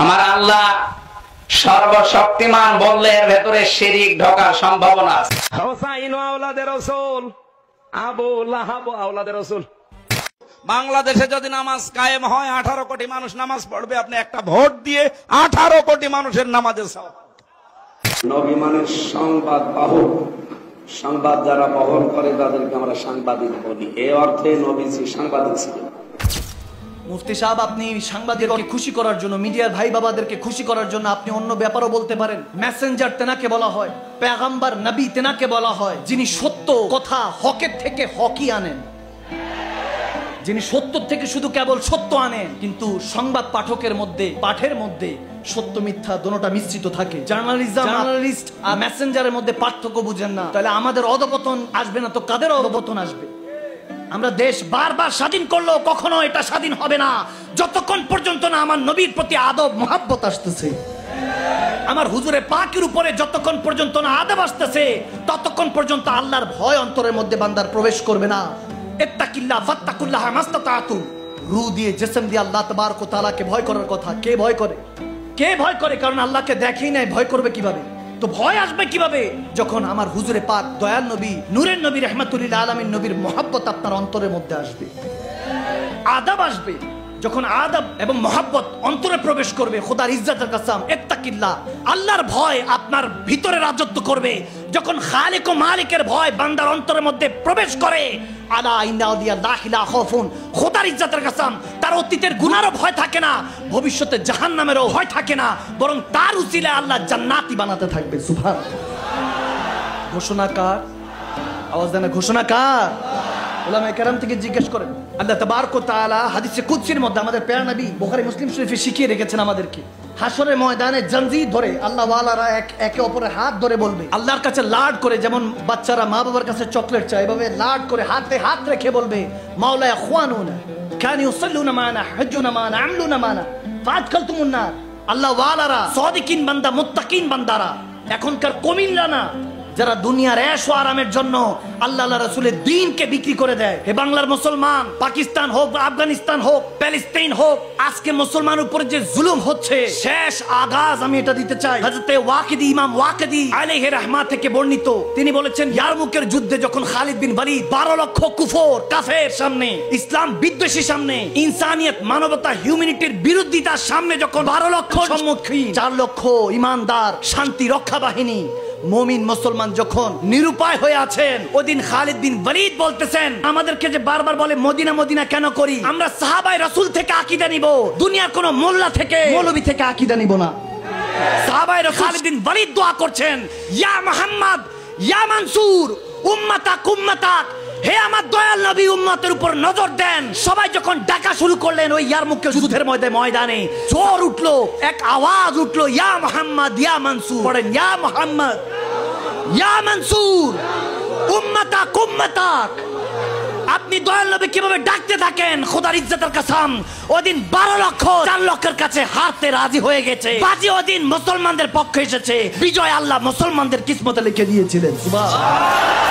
আমার আল্লাহ সর্বশক্তিমান বললে এর ভেতরে শিরিক ঢোকার সম্ভাবনা আছে। হোসাইন আওলাদে রাসূল, আবু লাহাব আওলাদে রাসূল। বাংলাদেশে যদি নামাজ কায়েম হয় 18 কোটি মানুষ নামাজ পড়বে, আপনি একটা ভোট দিয়ে 18 কোটি মানুষের নামাজের সওয়াব। নবী মানের সংবাদ বাহক, সংবাদ যারা বহন করে তাদেরকে আমরা সাংবাদিক বলি। এই অর্থে নবীজি সাংবাদিক ছিলেন। মুফতি সাহেব, আপনি সাংবাদিককে খুশি করার জন্য, মিডিয়ার ভাই বাবাদেরকে খুশি করার জন্য আপনি অন্য ব্যাপারও বলতে পারেন। মেসেঞ্জার তেনাকে বলা হয়, পেগম্বর নবী তেনাকে বলা হয়, যিনি সত্য কথা হকের থেকে হকই আনেন, যিনি সত্য থেকে শুধু কেবল সত্য আনেন। কিন্তু সংবাদ পাঠকের মধ্যে, পাঠের মধ্যে সত্য মিথ্যা দোনোটা মিশ্রিত থাকে। জার্নালিস্ট আর মেসেঞ্জারের মধ্যে পার্থক্য বুঝেন না, তাহলে আমাদের অধপতন আসবে না তো কাদের অধপতন আসবে? আমরা দেশ বারবার স্বাধীন করলেও কখনো এটা স্বাধীন হবে না যতক্ষণ পর্যন্ত না আমার নবীর প্রতি আদব মোহাব্বত আসতেছে, আমার হুজুরে পাকের উপরে যতক্ষণ পর্যন্ত না আদব আসতেছে ততক্ষণ পর্যন্ত আল্লাহর ভয় অন্তরের মধ্যে বান্দার প্রবেশ করবে না। ইত্তাকিল্লাহ ফাত্তাকুল্লাহ মাস্তাতাতুম, রূহ দিয়ে জিসম দিয়ে আল্লাহ তাবারক ওয়া তাআলাকে ভয় করার কথা কে ভয় করে? কে ভয় করে? কারণ আল্লাহকে দেখেই নাই, ভয় করবে কিভাবে? তো ভয় আসবে কিভাবে? যখন আমার হুজুরে পাক দয়াল নবী, নূরের নবী, রাহমাতুল আলামিন নবীর মহব্বত আপনার অন্তরের মধ্যে আসবে, আদব আসবে। যখন আদব এবং মহব্বত অন্তরে প্রবেশ করবে, খোদার ইজ্জতের কসম, ইত্তাকিল্লাহ, আল্লাহর ভয় আপনার ভিতরে রাজত্ব করবে। যখন খালিক ও মালিকের ভয় বান্দার অন্তরের মধ্যে প্রবেশ করে, আলা ইন্না আউলিয়াল্লাহি লা খাউফুন, খোদার ইজ্জতের কসম, তার অতীতের গুনাহরও ভয় থাকে না, ভবিষ্যতে জাহান্নামেরও ভয় থাকে না, বরং তার উসিলায় আল্লাহ জান্নাতি বানাতে থাকবে। সুবহানাল্লাহ। ঘোষণা কার? আওয়াজ দেন, ঘোষণা কার? উলামায়ে কেরাম থেকে জিজ্ঞেস করেন। আল্লাহ তাবারক ওয়া তাআলা হাদিসে কুদসির মধ্যে আমাদের প্রিয় নবী বুখারী মুসলিম শরীফে শিখিয়ে রেখেছেন আমাদেরকে, হাশরের ময়দানে জঞ্জির ধরে আল্লাহ ওয়ালারা একে অপরের হাত ধরে বলবে, আল্লাহর কাছে লাড করে, যেমন বাচ্চারা মা বাবার কাছে চকলেট চায়, এভাবে লাড করে হাতে হাত রেখে বলবে, মাওলা ইখওয়ানুনা কানু ইউসাল্লুনা মানা হাজ্জুনা মানা আমলুনা মানা ফাদখালতুমুন নার। আল্লাহ ওয়ালারা, সাদিকিন বান্দা, মুত্তাকিন বান্দারা, এখনকার কমিনরা না, যারা দুনিয়ার ऐश ও আরামের জন্য আল্লাহ রাসূলের দ্বীনকে বিক্রি করে দেয়। হে বাংলার মুসলমান, পাকিস্তান হোক, আফগানিস্তান হোক, প্যালেস্টাইন হোক, আজকে মুসলমান উপরে যে জুলুম হচ্ছে, শেষ আগাজ আমি এটা দিতে চাই। হযরত ওয়াকিদি, ইমাম ওয়াকিদি আলাইহি রাহমাত থেকে বর্ণিত, তিনি বলেছেন, ইয়ারমুকের যুদ্ধে যখন খালিদ বিন ওয়ালিদ 12 লক্ষ কুফর কাফের সামনে, ইসলাম বিদ্বেষী সামনে, ইনসানিয়ত মানবতা হিউম্যানিটির বিরোধিতার সামনে যখন 12 লক্ষ সম্মুখীন, 4 লক্ষ ইমানদার শান্তি রক্ষা বাহিনী, মুমিন মুসলমান যখন নিরুপায় হয়ে আছেন, ওদিন খালিদ বিন ওয়ালিদ বলতেছেন, আমাদেরকে যে বারবার বলে মদিনা মদিনা কেন করি, আমরা সাহাবায়ে রাসূল থেকে আকীদা নিব, দুনিয়ার কোন মোল্লা থেকে, মৌলভী থেকে আকীদা নিব না। সাহাবায়ে রাসূল খালিদ বিন ওয়ালিদ দোয়া করছেন, ইয়া মুহাম্মদ ইয়া মানসুর উম্মাতাক উম্মাতাক, হে আমার দয়াল নবী, উম্মতের উপর নজর দেন। সবাই যখন ডাকা শুরু করলেন, ওই ইয়ারমুকের যুদ্ধের ময়দানে জোর উঠলো, এক আওয়াজ উঠলো, ইয়া মুহাম্মদ ইয়া মানসুর। পড়েন, ইয়া মুহাম্মদ ইয়া মানসুর উম্মাতাক উম্মাতাক। আপনি দয়াল নবী কিভাবে ডাকতে থাকেন, খোদার ইজ্জতের কসম, ওদিন 12 লক্ষ 4 লক্ষের কাছে হারতে রাজি হয়ে গেছে। বাজি ওদিন মুসলমানদের পক্ষে এসেছে, বিজয় আল্লাহ মুসলমানদের কিসমতে লিখে দিয়েছিলেন। সুবহানাল্লাহ।